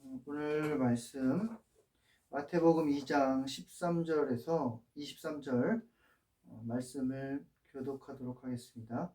오늘 말씀 마태복음 2장 13절에서 23절 말씀을 교독하도록 하겠습니다.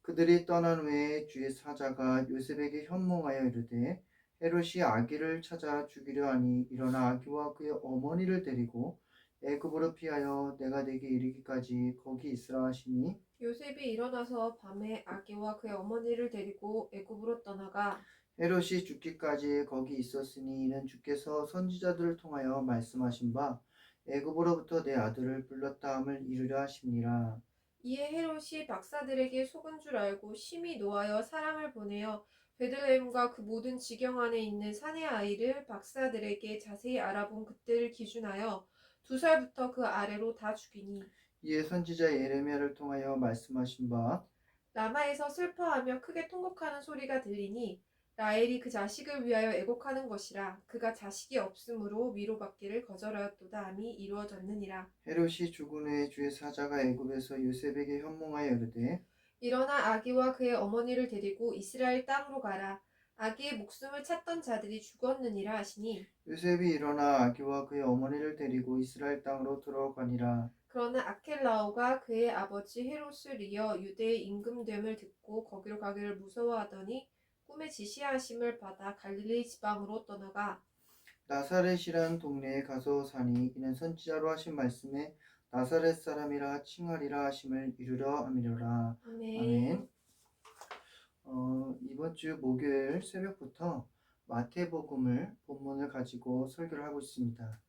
그들이 떠난 후에 주의 사자가 요셉에게 현몽하여 이르되 헤롯이 아기를 찾아 죽이려 하니 일어나 아기와 그의 어머니를 데리고 애굽으로 피하여 내가 내게 이르기까지 거기 있으라 하시니 요셉이 일어나서 밤에 아기와 그의 어머니를 데리고 애굽으로 떠나가 헤롯이 죽기까지 거기 있었으니 이는 주께서 선지자들을 통하여 말씀하신 바 애굽으로부터 내 아들을 불렀다 함을 이루려 하심니라. 이에 헤롯이 박사들에게 속은 줄 알고 심히 노하여 사람을 보내어 베들레헴과 그 모든 지경 안에 있는 사내 아이를 박사들에게 자세히 알아본 그때를 기준하여 2살부터 그 아래로 다 죽이니 이에 선지자 예레미야를 통하여 말씀하신 바 라마에서 슬퍼하며 크게 통곡하는 소리가 들리니 라헬이 그 자식을 위하여 애곡하는 것이라. 그가 자식이 없으므로 위로받기를 거절하였도다 함이 이루어졌느니라. 헤롯이 죽은 후에 주의 사자가 애굽에서 요셉에게 현몽하여 이르되 일어나 아기와 그의 어머니를 데리고 이스라엘 땅으로 가라. 아기의 목숨을 찾던 자들이 죽었느니라 하시니 요셉이 일어나 아기와 그의 어머니를 데리고 이스라엘 땅으로 들어가니라. 그러나 아켈라오가 그의 아버지 헤롯을 이어 유대의 임금됨을 듣고 거기로 가기를 무서워하더니 꿈에 지시하심을 받아 갈릴리 지방으로 떠나가 나사렛이란 동네에 가서 사니 이는 선지자로 하신 말씀에 나사렛 사람이라 칭하리라 하심을 이루려 함이로라. 아멘. 아멘. 이번 주 목요일 새벽부터 마태복음을 본문을 가지고 설교를 하고 있습니다.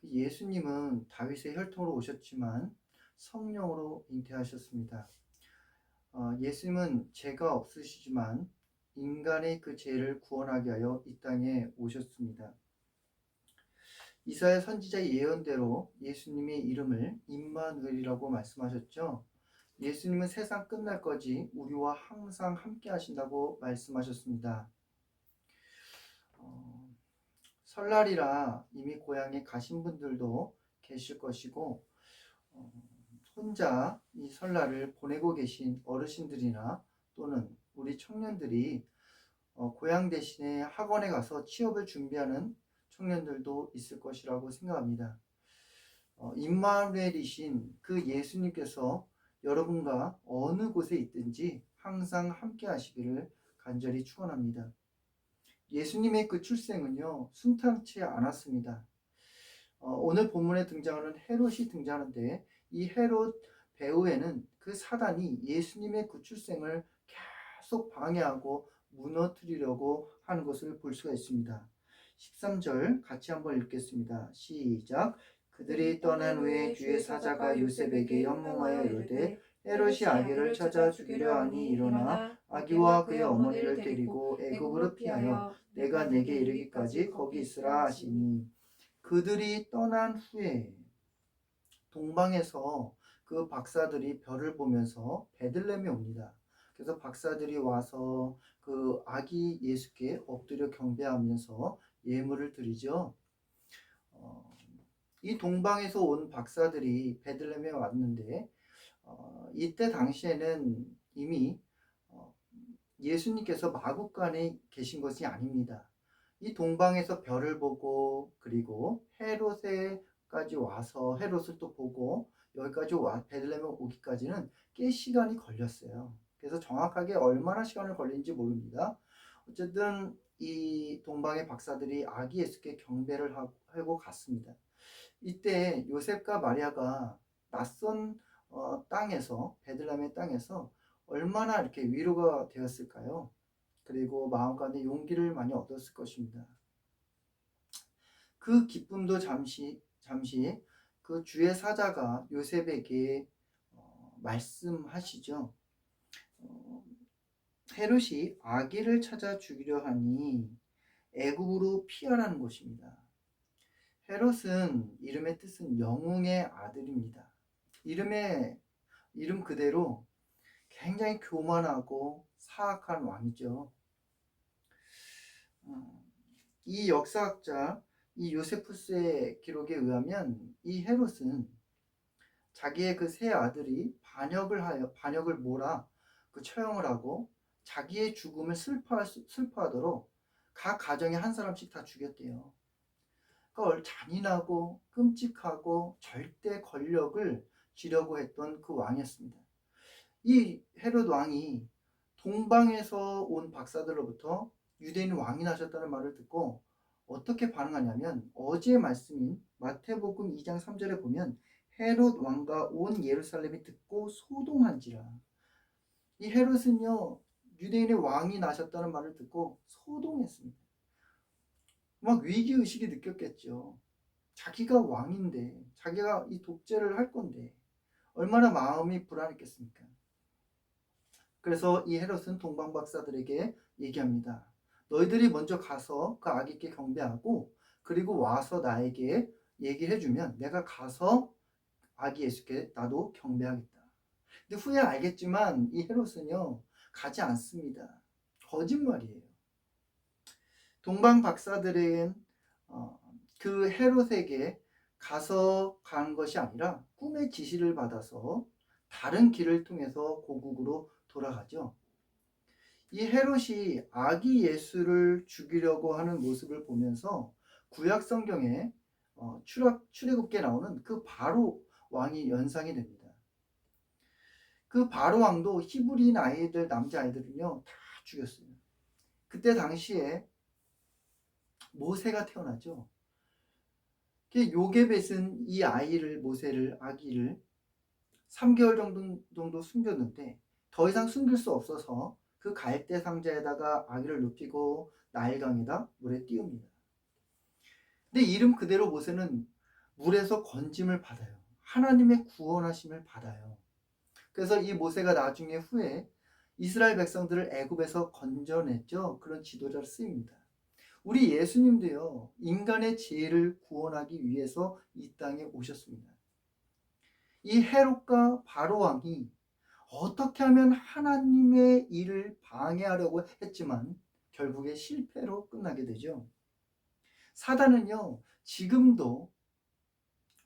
예수님은 다윗의 혈통으로 오셨지만 성령으로 잉태하셨습니다. 예수님은 죄가 없으시지만 인간의 그 죄를 구원하게 하여 이 땅에 오셨습니다. 이사야 선지자의 예언대로 예수님의 이름을 임마누엘이라고 말씀하셨죠. 예수님은 세상 끝날까지 우리와 항상 함께 하신다고 말씀하셨습니다. 설날이라 이미 고향에 가신 분들도 계실 것이고 혼자 이 설날을 보내고 계신 어르신들이나 또는 우리 청년들이 고향 대신에 학원에 가서 취업을 준비하는 청년들도 있을 것이라고 생각합니다. 임마누엘이신 그 예수님께서 여러분과 어느 곳에 있든지 항상 함께 하시기를 간절히 축원합니다. 예수님의 그 출생은요 순탄치 않았습니다. 오늘 본문에 등장하는 헤롯이 등장하는데 이 헤롯 배후에는 그 사단이 예수님의 그 출생을 계속 방해하고 무너뜨리려고 하는 것을 볼 수가 있습니다. 13절 같이 한번 읽겠습니다. 시작. 그들이 떠난 후에 주의 사자가 요셉에게 현몽하여 이르되 헤롯이 아기를 찾아 죽이려 하니 일어나 아기와 그의 어머니를 데리고 애굽으로 피하여 내가 내게 이르기까지 거기 있으라 하시니 그들이 떠난 후에 동방에서 그 박사들이 별을 보면서 베들레헴에 옵니다. 그래서 박사들이 와서 그 아기 예수께 엎드려 경배하면서 예물을 드리죠. 이 동방에서 온 박사들이 베들레헴에 왔는데 이때 당시에는 이미 예수님께서 마국간에 계신 것이 아닙니다. 이 동방에서 별을 보고 그리고 헤롯에까지 와서 헤롯을 또 보고 여기까지 베들레헴에 오기까지는 꽤 시간이 걸렸어요. 그래서 정확하게 얼마나 시간을 걸린지 모릅니다. 어쨌든 이 동방의 박사들이 아기 예수께 경배를 하고 갔습니다. 이때 요셉과 마리아가 낯선 땅에서 베들레헴의 땅에서 얼마나 이렇게 위로가 되었을까요? 그리고 마음 가운데 용기를 많이 얻었을 것입니다. 그 기쁨도 잠시 그 주의 사자가 요셉에게 말씀하시죠. 헤롯이 아기를 찾아 죽이려 하니 애굽으로 피하라는 것입니다. 헤롯은 이름의 뜻은 영웅의 아들입니다. 이름 그대로 굉장히 교만하고 사악한 왕이죠. 이 역사학자 이 요세푸스의 기록에 의하면 이 헤롯은 자기의 그 세 아들이 반역을 몰아 그 처형을 하고 자기의 죽음을 슬퍼하도록 각 가정에 한 사람씩 다 죽였대요. 그러니까 잔인하고 끔찍하고 절대 권력을 쥐려고 했던 그 왕이었습니다. 이 헤롯 왕이 동방에서 온 박사들로부터 유대인 왕이 나셨다는 말을 듣고 어떻게 반응하냐면 어제의 말씀인 마태복음 2장 3절에 보면 헤롯 왕과 온 예루살렘이 듣고 소동한지라. 이 헤롯은요 유대인의 왕이 나셨다는 말을 듣고 소동했습니다. 막 위기의식이 느꼈겠죠. 자기가 왕인데 자기가 이 독재를 할 건데 얼마나 마음이 불안했겠습니까? 그래서 이 헤롯은 동방 박사들에게 얘기합니다. 너희들이 먼저 가서 그 아기께 경배하고 그리고 와서 나에게 얘기해주면 내가 가서 아기 예수께 나도 경배하겠다. 근데 후에 알겠지만 이 헤롯은요 가지 않습니다. 거짓말이에요. 동방 박사들은 그 헤롯에게 가서 간 것이 아니라 꿈의 지시를 받아서 다른 길을 통해서 고국으로 돌아가죠. 이 헤롯이 아기 예수를 죽이려고 하는 모습을 보면서 구약 성경에 출애굽기에 나오는 그 바로 왕이 연상이 됩니다. 그 바로 왕도 히브리인 아이들 남자아이들은요 다 죽였어요. 그때 당시에 모세가 태어나죠. 요게벳은 이 아이를 모세를 아기를 3개월 정도 숨겼는데 더 이상 숨길 수 없어서 그 갈대 상자에다가 아기를 눕히고 나일강에다 물에 띄웁니다. 근데 이름 그대로 모세는 물에서 건짐을 받아요. 하나님의 구원하심을 받아요. 그래서 이 모세가 나중에 후에 이스라엘 백성들을 애굽에서 건져냈죠. 그런 지도자로 쓰입니다. 우리 예수님도요 인간의 죄를 구원하기 위해서 이 땅에 오셨습니다. 이 헤롯과 바로 왕이 어떻게 하면 하나님의 일을 방해하려고 했지만 결국에 실패로 끝나게 되죠. 사단은요 지금도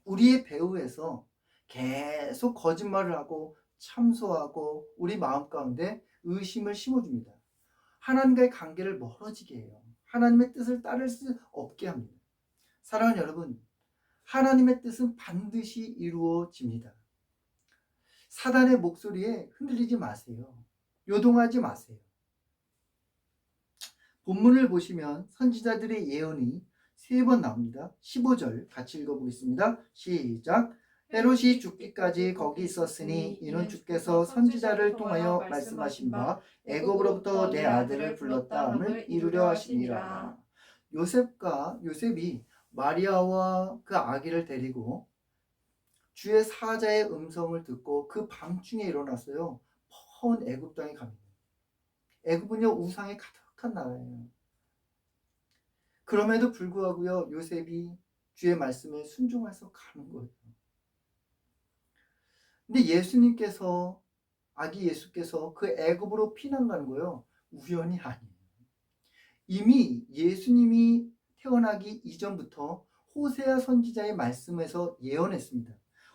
우리의 배후에서 계속 거짓말을 하고 참소하고 우리 마음 가운데 의심을 심어줍니다. 하나님과의 관계를 멀어지게 해요. 하나님의 뜻을 따를 수 없게 합니다. 사랑하는 여러분, 하나님의 뜻은 반드시 이루어집니다. 사단의 목소리에 흔들리지 마세요. 요동하지 마세요. 본문을 보시면 선지자들의 예언이 3번 나옵니다. 15절 같이 읽어보겠습니다. 시작. 헤롯이 죽기까지 거기 있었으니 이는 주께서 선지자를 통하여 말씀하신 바 애굽으로부터 내 아들을 불렀다 함을 이루려 하심이라. 요셉이 마리아와 그 아기를 데리고 주의 사자의 음성을 듣고 그 밤중에 일어났어요. 먼 애굽 땅에 갑니다. 애굽은요 우상이 가득한 나라예요. 그럼에도 불구하고요 요셉이 주의 말씀에 순종해서 가는 거예요. 근데 예수님께서 아기 예수께서 그 애굽으로 피난 가는 거요 우연이 아니에요. 이미 예수님이 태어나기 이전부터 호세아 선지자의 말씀에서 예언했습니다.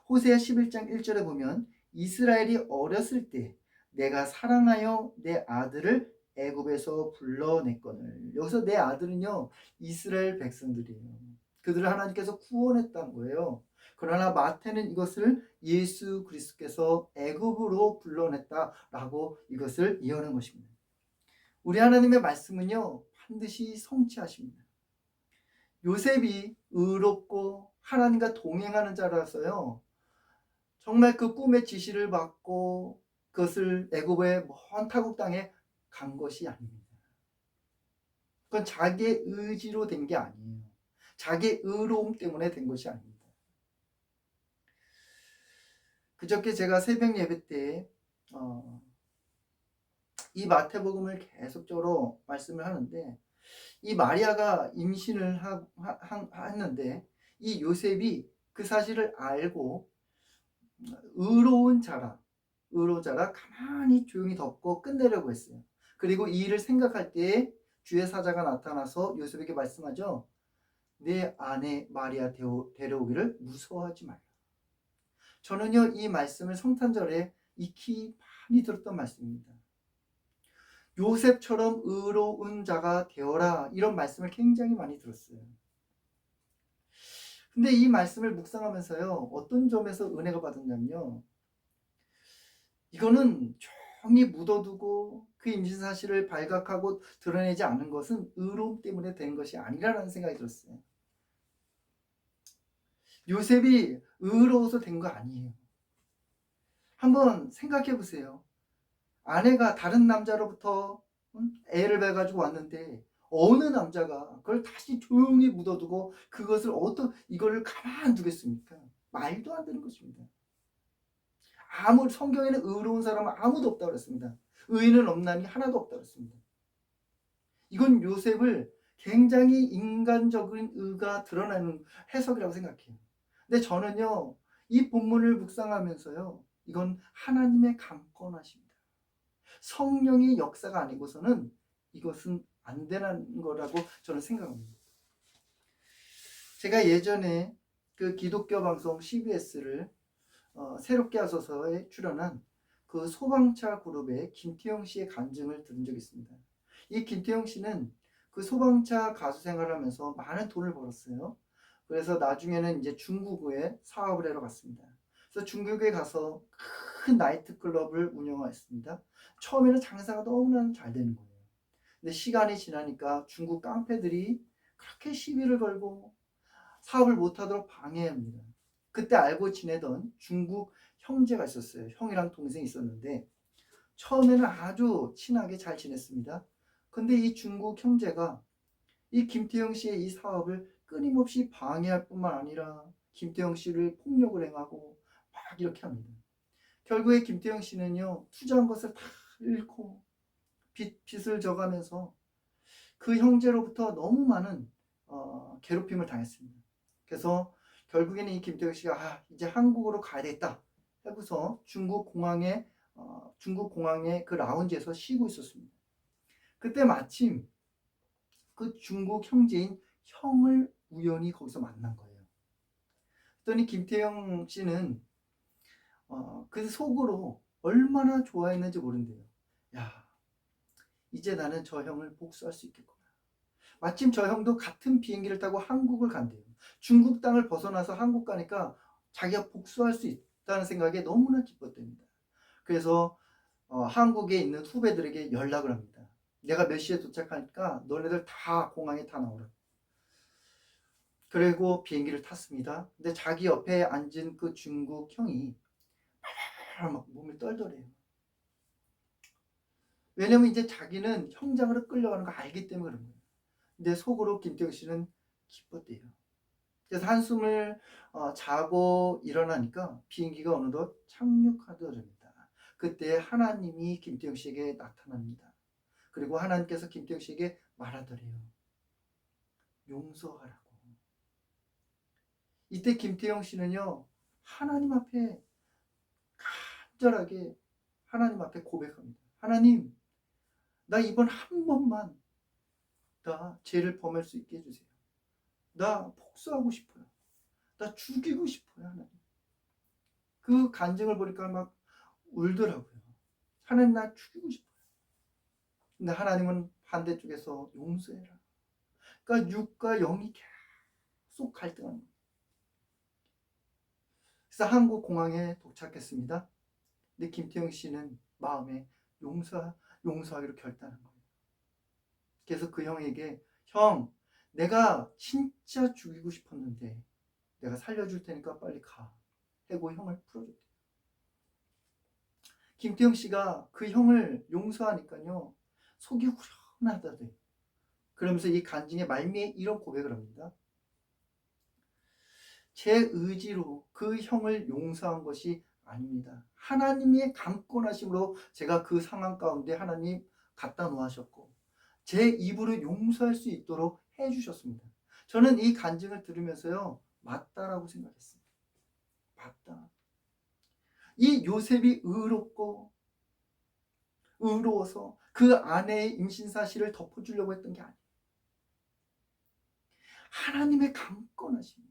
호세아 11장 1절에 보면 이스라엘이 어렸을 때 내가 사랑하여 내 아들을 애굽에서 불러냈거늘. 여기서 내 아들은요 이스라엘 백성들이에요. 그들을 하나님께서 구원했다는 거예요. 그러나 마태는 이것을 예수 그리스도께서 애굽으로 불러냈다라고 이것을 예언한 것입니다. 우리 하나님의 말씀은요 반드시 성취하십니다. 요셉이 의롭고 하나님과 동행하는 자라서요 정말 그 꿈의 지시를 받고 그것을 애굽의 먼 타국 땅에 간 것이 아닙니다. 그건 자기의 의지로 된 게 아니에요. 자기의 의로움 때문에 된 것이 아닙니다. 그저께 제가 새벽 예배 때 이 마태복음을 계속적으로 말씀을 하는데 이 마리아가 임신을 했는데 이 요셉이 그 사실을 알고 의로운 자라 가만히 조용히 덮고 끝내려고 했어요. 그리고 이 일을 생각할 때에 주의 사자가 나타나서 요셉에게 말씀하죠. 내 아내 마리아 데려오기를 무서워하지 말라. 저는요 이 말씀을 성탄절에 익히 많이 들었던 말씀입니다. 요셉처럼 의로운 자가 되어라, 이런 말씀을 굉장히 많이 들었어요. 근데 이 말씀을 묵상하면서요, 어떤 점에서 은혜가 받았냐면요, 이거는 종이 묻어두고 그 임신 사실을 발각하고 드러내지 않은 것은 의로움 때문에 된 것이 아니라는 생각이 들었어요. 요셉이 의로워서 된 거 아니에요. 한번 생각해 보세요. 아내가 다른 남자로부터 애를 배가지고 왔는데 어느 남자가 그걸 다시 조용히 묻어두고 그것을 이거를 가만두겠습니까? 말도 안 되는 것입니다. 성경에는 의로운 사람은 아무도 없다고 그랬습니다. 의인은 없나니 하나도 없다고 그랬습니다. 이건 요셉을 굉장히 인간적인 의가 드러나는 해석이라고 생각해요. 근데 저는요, 이 본문을 묵상하면서요, 이건 하나님의 강권하십니다. 성령의 역사가 아니고서는 이것은 안 되는 거라고 저는 생각합니다. 제가 예전에 그 기독교 방송 CBS를 새롭게 하소서에 출연한 그 소방차 그룹의 김태형 씨의 간증을 들은 적이 있습니다. 이 김태형 씨는 그 소방차 가수 생활을 하면서 많은 돈을 벌었어요. 그래서 나중에는 이제 중국에 사업을 하러 갔습니다. 그래서 중국에 가서 큰 나이트클럽을 운영했습니다. 처음에는 장사가 너무나 잘 되는 거예요. 근데 시간이 지나니까 중국 깡패들이 그렇게 시비를 걸고 사업을 못하도록 방해합니다. 그때 알고 지내던 중국 형제가 있었어요. 형이랑 동생이 있었는데 처음에는 아주 친하게 잘 지냈습니다. 근데 이 중국 형제가 이 김태형 씨의 이 사업을 끊임없이 방해할 뿐만 아니라 김태형 씨를 폭력을 행하고 막 이렇게 합니다. 결국에 김태형 씨는요, 투자한 것을 다 잃고 빚을 져가면서 그 형제로부터 너무 많은 괴롭힘을 당했습니다. 그래서 결국에는 이 김태형 씨가 이제 한국으로 가야 되겠다 하고서 중국 공항의 그 라운지에서 쉬고 있었습니다. 그때 마침 그 중국 형제인 형을 우연히 거기서 만난 거예요. 그랬더니 김태형 씨는 그 속으로 얼마나 좋아했는지 모른대요. 야, 이제 나는 저 형을 복수할 수 있겠구나. 마침 저 형도 같은 비행기를 타고 한국을 간대요. 중국 땅을 벗어나서 한국 가니까 자기가 복수할 수 있다는 생각에 너무나 기뻤답니다. 그래서 한국에 있는 후배들에게 연락을 합니다. 내가 몇 시에 도착하니까 너네들 다 공항에 다 나오라. 그리고 비행기를 탔습니다. 근데 자기 옆에 앉은 그 중국 형이 막 몸을 떨더래요. 왜냐면 이제 자기는 형장으로 끌려가는 거 알기 때문에 그런 거예요. 근데 속으로 김태형 씨는 기뻤대요. 그래서 한숨을 자고 일어나니까 비행기가 어느덧 착륙하더랍니다. 그때 하나님이 김태형 씨에게 나타납니다. 그리고 하나님께서 김태형 씨에게 말하더래요. 용서하라고. 이때 김태형 씨는요, 하나님 앞에 간절하게 하나님 앞에 고백합니다. 하나님, 나 이번 한 번만 나 죄를 범할 수 있게 해주세요. 나 복수하고 싶어요. 나 죽이고 싶어요, 하나님. 그 간증을 보니까 막 울더라고요. 하나님, 나 죽이고 싶어요. 근데 하나님은 반대쪽에서 용서해라. 그러니까 육과 영이 계속 갈등하는 거예요. 그래서 한국 공항에 도착했습니다. 근데 김태형 씨는 마음에 용서하기로 결단한 거예요. 그래서 그 형에게, 형, 내가 진짜 죽이고 싶었는데 내가 살려줄 테니까 빨리 가. 하고 형을 풀어줬대요. 김태형 씨가 그 형을 용서하니까요, 속이 후련하다대. 그러면서 이 간증의 말미에 이런 고백을 합니다. 제 의지로 그 형을 용서한 것이 아닙니다. 하나님의 강권하심으로 제가 그 상황 가운데 하나님 갖다 놓으셨고 제 입으로 용서할 수 있도록 해주셨습니다. 저는 이 간증을 들으면서요, 맞다라고 생각했습니다. 맞다. 이 요셉이 의로워서 그 아내의 임신 사실을 덮어주려고 했던 게 아니에요. 하나님의 강권하심.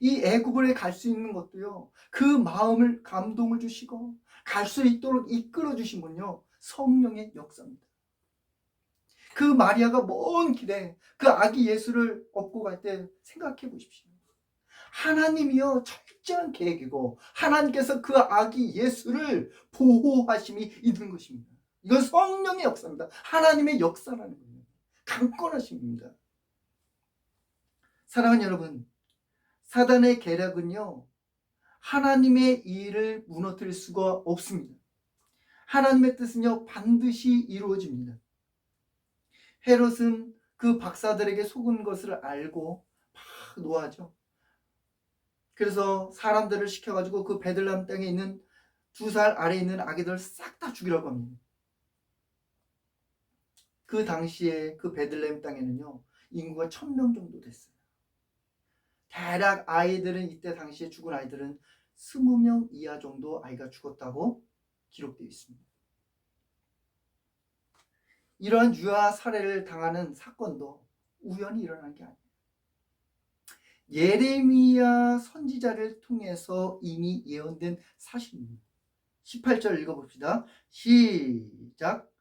이 애굽을 갈 수 있는 것도요, 그 마음을 감동을 주시고 갈 수 있도록 이끌어 주신 분요, 성령의 역사입니다. 그 마리아가 먼 길에 그 아기 예수를 업고 갈 때 생각해 보십시오. 하나님이여 철저한 계획이고 하나님께서 그 아기 예수를 보호하심이 있는 것입니다. 이건 성령의 역사입니다. 하나님의 역사라는 거예요. 강권하심입니다. 사랑하는 여러분, 사단의 계략은요, 하나님의 일을 무너뜨릴 수가 없습니다. 하나님의 뜻은요, 반드시 이루어집니다. 헤롯은 그 박사들에게 속은 것을 알고 막 노하죠. 그래서 사람들을 시켜가지고 그 베들레헴 땅에 있는 2살 아래에 있는 아기들 싹 다 죽이라고 합니다. 그 당시에 그 베들레헴 땅에는요, 인구가 1000명 정도 됐어요. 대략 아이들은 이때 당시에 죽은 아이들은 20명 이하 정도 아이가 죽었다고 기록되어 있습니다. 이러한 유아 살해를 당하는 사건도 우연히 일어난 게 아니에요. 예레미야 선지자를 통해서 이미 예언된 사실입니다. 18절 읽어봅시다. 시작.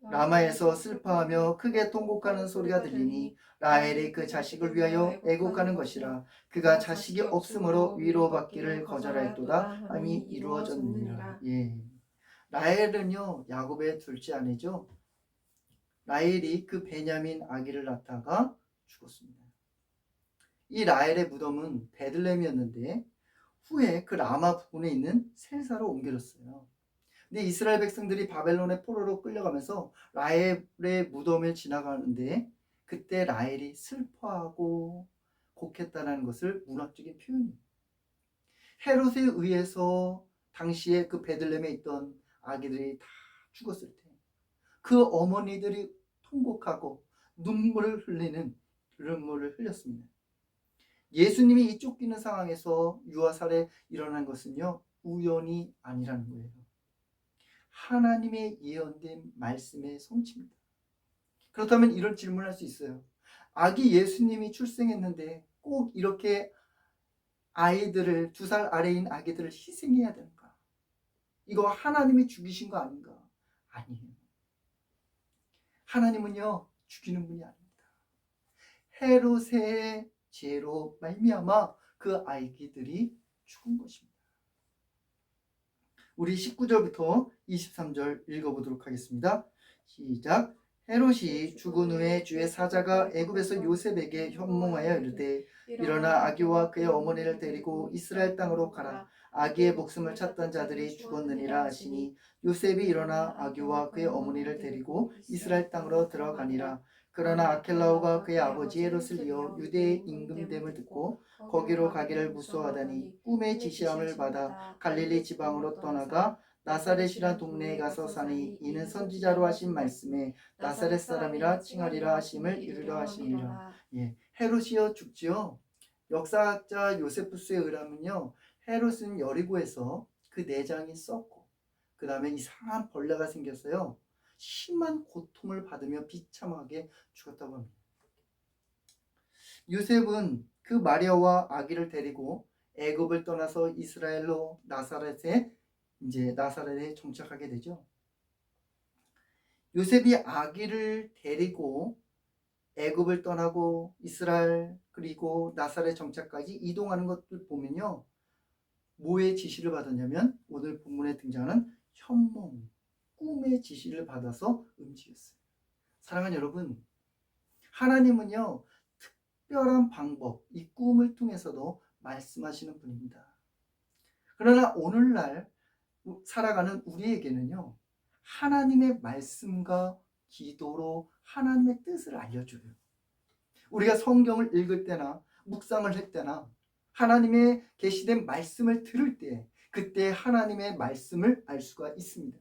라마에서 슬퍼하며 크게 통곡하는 소리가 들리니 라헬이 그 자식을 위하여 애곡하는 것이라. 그가 자식이 없으므로 위로받기를 거절하였도다 함이 이루어졌느니라. 예. 라헬은요, 야곱의 둘째 아내죠. 라헬이 그 베냐민 아기를 낳다가 죽었습니다. 이 라헬의 무덤은 베들레헴이었는데 후에 그 라마 부근에 있는 셀사로 옮겨졌어요. 근데 이스라엘 백성들이 바벨론의 포로로 끌려가면서 라헬의 무덤을 지나가는데 그때 라헬이 슬퍼하고 곡했다는 것을 문학적인 표현입니다. 헤롯에 의해서 당시에 그 베들레헴에 있던 아기들이 다 죽었을 때 그 어머니들이 통곡하고 눈물을 흘렸습니다. 예수님이 이 쫓기는 상황에서 유아살에 일어난 것은요, 우연이 아니라는 거예요. 하나님의 예언된 말씀의 성취입니다. 그렇다면 이런 질문을 할 수 있어요. 아기 예수님이 출생했는데 꼭 이렇게 아이들을 2살 아래인 아기들을 희생해야 되는가? 이거 하나님이 죽이신 거 아닌가? 아니에요. 하나님은요, 죽이는 분이 아닙니다. 헤롯의 죄로 말미암아 그 아기들이 죽은 것입니다. 우리 19절부터 23절 읽어보도록 하겠습니다. 시작. 헤롯이 죽은 후에 주의 사자가 애굽에서 요셉에게 현몽하여 이르되 일어나 아기와 그의 어머니를 데리고 이스라엘 땅으로 가라. 아기의 목숨을 찾던 자들이 죽었느니라 하시니 요셉이 일어나 아기와 그의 어머니를 데리고 이스라엘 땅으로 들어가니라. 그러나 아켈라오가 그의 아버지 헤롯을 이어 유대의 임금됨을 듣고 거기로 가기를 무서워하다니 꿈의 지시함을 받아 갈릴리 지방으로 떠나가 나사렛이란 동네에 가서 사니 이는 선지자로 하신 말씀에 나사렛 사람이라 칭하리라 하심을 이루려 하시니라. 예, 헤롯이여 죽지요. 역사학자 요세푸스에 의하면요, 헤롯은 여리고에서 그 내장이 썩고 그 다음에 이상한 벌레가 생겼어요. 심한 고통을 받으며 비참하게 죽었다고 합니다. 요셉은 그 마리아와 아기를 데리고 애굽을 떠나서 이스라엘로 나사렛에 정착하게 되죠. 요셉이 아기를 데리고 애굽을 떠나고 이스라엘 그리고 나사렛 정착까지 이동하는 것들 보면요, 뭐의 지시를 받았냐면 오늘 본문에 등장하는 현몽, 꿈의 지시를 받아서 움직였어요. 사랑하는 여러분, 하나님은요, 특별한 방법, 이 꿈을 통해서도 말씀하시는 분입니다. 그러나 오늘날 살아가는 우리에게는요, 하나님의 말씀과 기도로 하나님의 뜻을 알려줘요. 우리가 성경을 읽을 때나 묵상을 할 때나 하나님의 계시된 말씀을 들을 때 그때 하나님의 말씀을 알 수가 있습니다.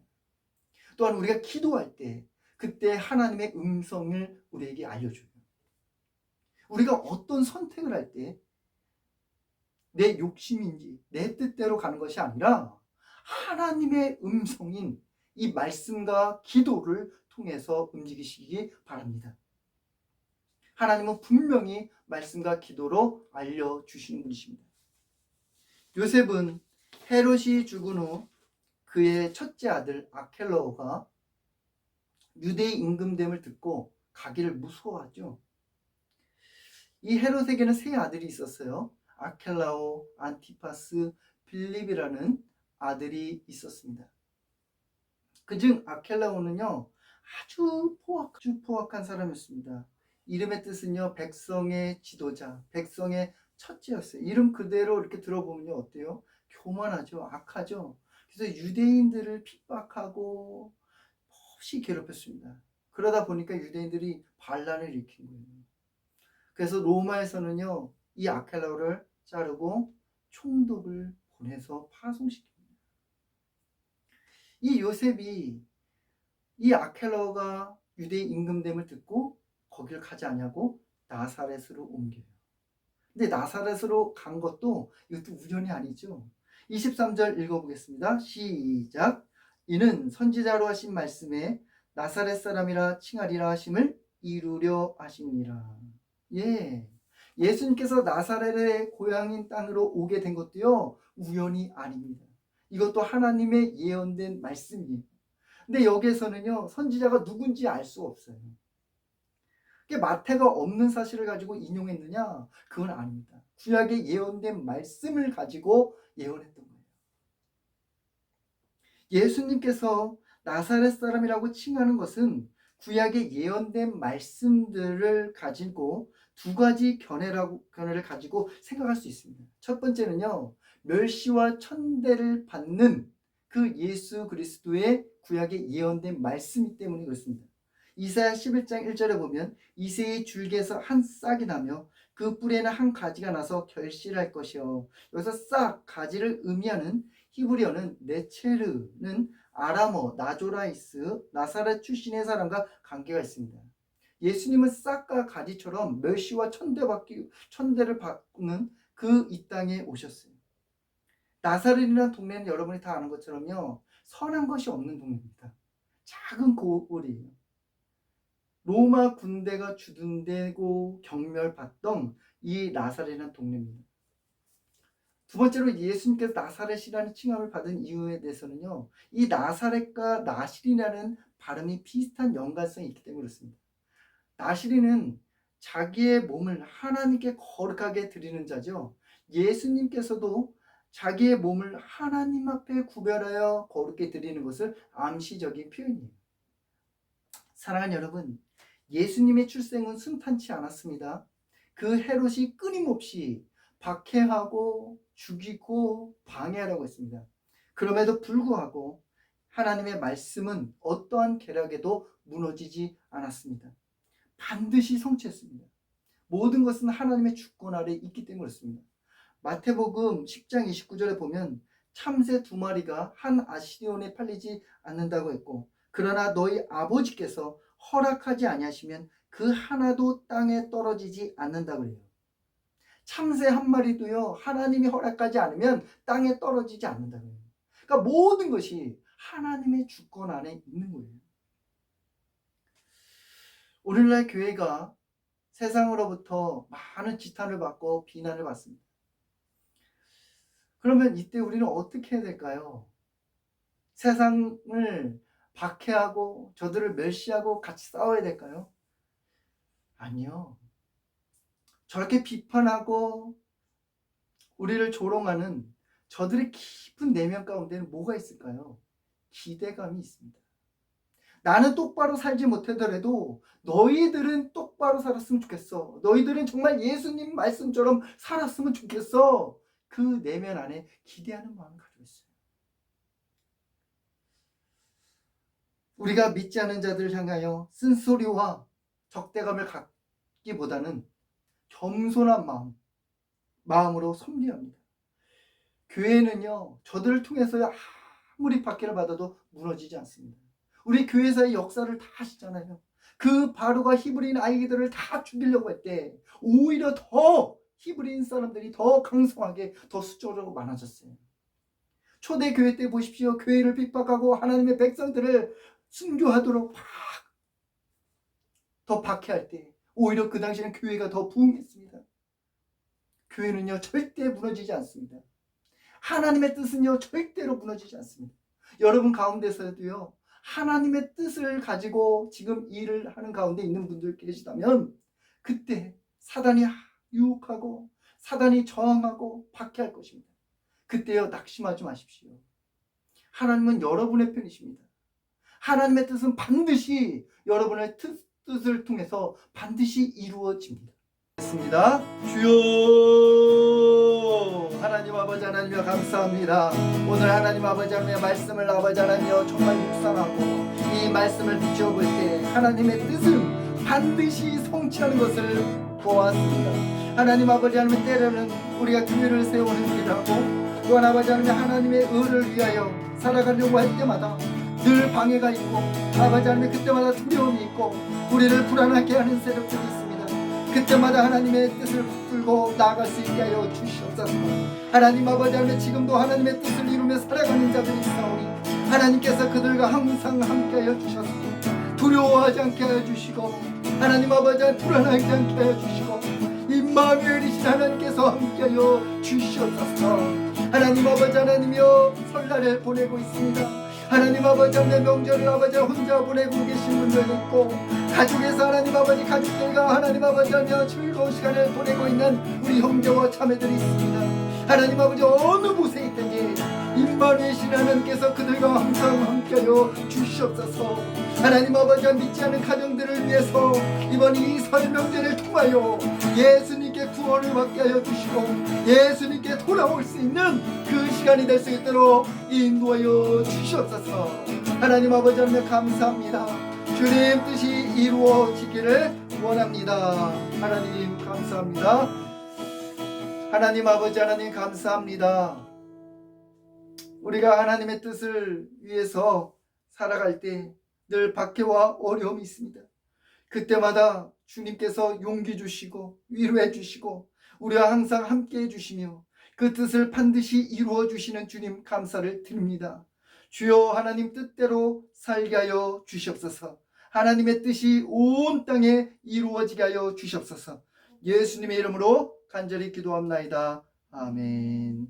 또한 우리가 기도할 때 그때 하나님의 음성을 우리에게 알려줘요. 우리가 어떤 선택을 할 때 내 욕심인지 내 뜻대로 가는 것이 아니라 하나님의 음성인 이 말씀과 기도를 통해서 움직이시기 바랍니다. 하나님은 분명히 말씀과 기도로 알려주시는 분이십니다. 요셉은 헤롯이 죽은 후 그의 첫째 아들 아켈라오가 유대의 임금됨을 듣고 가기를 무서워하죠. 이 헤롯에게는 세 아들이 있었어요. 아켈라오, 안티파스, 빌립이라는 아들이 있었습니다. 그중 아켈라오는요, 아주 포악한 사람이었습니다. 이름의 뜻은요, 백성의 지도자, 백성의 첫째였어요. 이름 그대로 이렇게 들어보면요, 어때요? 교만하죠, 악하죠. 그래서 유대인들을 핍박하고 몹시 괴롭혔습니다. 그러다 보니까 유대인들이 반란을 일으킨 거예요. 그래서 로마에서는요, 이 아켈라오를 자르고 총독을 보내서 파송시킵니다. 이 요셉이 이 아켈라오가 유대의 임금됨을 듣고 거기를 가지 않냐고 나사렛으로 옮겨요. 근데 나사렛으로 간 것도 이것도 우연이 아니죠. 23절 읽어보겠습니다. 시작. 이는 선지자로 하신 말씀에 나사렛 사람이라 칭하리라 하심을 이루려 하심이라. 예, 예수님께서 나사렛의 고향인 땅으로 오게 된 것도요, 우연이 아닙니다. 이것도 하나님의 예언된 말씀이에요. 근데 여기에서는요, 선지자가 누군지 알 수 없어요. 마태가 없는 사실을 가지고 인용했느냐? 그건 아닙니다. 구약에 예언된 말씀을 가지고 예언했던 거예요. 예수님께서 나사렛 사람이라고 칭하는 것은 구약에 예언된 말씀들을 가지고 두 가지 견해를 가지고 생각할 수 있습니다. 첫 번째는요, 멸시와 천대를 받는 그 예수 그리스도의 구약에 예언된 말씀이기 때문에 그렇습니다. 이사야 11장 1절에 보면 이새의 줄기에서 한 싹이 나며 그 뿌리에는 한 가지가 나서 결실할 것이요. 여기서 싹, 가지를 의미하는 히브리어는 네체르는 아람어 나조라이스 나사렛 출신의 사람과 관계가 있습니다. 예수님은 싹과 가지처럼 멸시와 천대를 받는 그 이 땅에 오셨어요. 나사렛이라는 동네는 여러분이 다 아는 것처럼요, 선한 것이 없는 동네입니다. 작은 고을이에요. 로마 군대가 주둔되고 경멸받던 이 나사렛이라는 동네입니다. 두 번째로 예수님께서 나사렛이라는 칭함을 받은 이유에 대해서는요, 이 나사렛과 나실이라는 발음이 비슷한 연관성이 있기 때문에 그렇습니다. 나실이는 자기의 몸을 하나님께 거룩하게 드리는 자죠. 예수님께서도 자기의 몸을 하나님 앞에 구별하여 거룩게 드리는 것을 암시적인 표현이에요. 사랑하는 여러분, 예수님의 출생은 순탄치 않았습니다. 그 헤롯이 끊임없이 박해하고 죽이고 방해하려고 했습니다. 그럼에도 불구하고 하나님의 말씀은 어떠한 계략에도 무너지지 않았습니다. 반드시 성취했습니다. 모든 것은 하나님의 주권 아래 있기 때문에 그렇습니다. 마태복음 10장 29절에 보면 참새 2마리가 한 아시리온에 팔리지 않는다고 했고, 그러나 너희 아버지께서 허락하지 아니하시면 그 하나도 땅에 떨어지지 않는다고 해요. 참새 1마리도요, 하나님이 허락하지 않으면 땅에 떨어지지 않는다고 해요. 그러니까 모든 것이 하나님의 주권 안에 있는 거예요. 오늘날 교회가 세상으로부터 많은 지탄을 받고 비난을 받습니다. 그러면 이때 우리는 어떻게 해야 될까요? 세상을 박해하고 저들을 멸시하고 같이 싸워야 될까요? 아니요. 저렇게 비판하고 우리를 조롱하는 저들의 깊은 내면 가운데는 뭐가 있을까요? 기대감이 있습니다. 나는 똑바로 살지 못하더라도 너희들은 똑바로 살았으면 좋겠어. 너희들은 정말 예수님 말씀처럼 살았으면 좋겠어. 그 내면 안에 기대하는 마음을 가지고 있어요. 우리가 믿지 않는 자들을 향하여 쓴소리와 적대감을 갖기보다는 겸손한 마음으로 섬겨야 합니다. 교회는요, 저들을 통해서 아무리 박해를 받아도 무너지지 않습니다. 우리 교회사의 역사를 다 아시잖아요. 그 바로가 히브리인 아이들을 다 죽이려고 했대. 오히려 더 히브리인 사람들이 더 강성하게 더 수적으로 많아졌어요. 초대교회 때 보십시오. 교회를 핍박하고 하나님의 백성들을 순교하도록 더 박해할 때 오히려 그 당시에는 교회가 더 부흥했습니다. 교회는요, 절대 무너지지 않습니다. 하나님의 뜻은요, 절대로 무너지지 않습니다. 여러분 가운데서도요, 하나님의 뜻을 가지고 지금 일을 하는 가운데 있는 분들 계시다면 그때 사단이 유혹하고 사단이 저항하고 박해할 것입니다. 그때요, 낙심하지 마십시오. 하나님은 여러분의 편이십니다. 하나님의 뜻은 반드시 여러분의 뜻을 통해서 반드시 이루어집니다. 했습니다. 주여, 하나님 아버지 하나님여 감사합니다. 오늘 하나님 아버지 하나님의 말씀을 아버지 하나님여 정말 묵상하고 이 말씀을 비춰볼 때 하나님의 뜻은 반드시 성취하는 것을 보았습니다. 하나님 아버지 하나님, 때로는 우리가 교회를 세우는 일을 하고 또한 아버지 하나님, 하나님의 의를 위하여 살아가려고 할 때마다 늘 방해가 있고 아버지 하나님, 그때마다 두려움이 있고 우리를 불안하게 하는 세력들이 있습니다. 그때마다 하나님의 뜻을 붙들고 나아갈 수 있게 하여 주시옵소서. 하나님 아버지 하나님, 지금도 하나님의 뜻을 이루며 살아가는 자들이 있사오니 하나님께서 그들과 항상 함께하여 주셨고 두려워하지 않게 하여 주시고 하나님 아버지 하나님, 불안하지 않게 하여 주시고 임마누엘이신 하나님께서 함께하여 주시옵소서. 하나님 아버지 하나님이여, 설날을 보내고 있습니다. 하나님 아버지 하나님, 명절을 아버지 혼자 보내고 계신 분들 있고 가족에서 하나님 아버지 가족들과 하나님 아버지 하나님 즐거운 시간을 보내고 있는 우리 형제와 자매들이 있습니다. 하나님 아버지, 어느 곳에 있든지 임마누엘이신 하나님께서 그들과 항상 함께하여 주시옵소서. 하나님 아버지, 믿지 않는 가정들을 위해서 이번 이 설 명절을 통하여 예수님께 구원을 받게 하여 주시고 예수님께 돌아올 수 있는 그 시간이 될 수 있도록 인도하여 주시옵소서. 하나님 아버지 하나님 감사합니다. 주님 뜻이 이루어지기를 원합니다. 하나님 감사합니다. 하나님 아버지 하나님 감사합니다. 우리가 하나님의 뜻을 위해서 살아갈 때 늘 박해와 어려움이 있습니다. 그때마다 주님께서 용기 주시고 위로해 주시고 우리와 항상 함께 해 주시며 그 뜻을 반드시 이루어 주시는 주님 감사를 드립니다. 주여, 하나님 뜻대로 살게 하여 주시옵소서. 하나님의 뜻이 온 땅에 이루어지게 하여 주시옵소서. 예수님의 이름으로 간절히 기도합나이다. 아멘.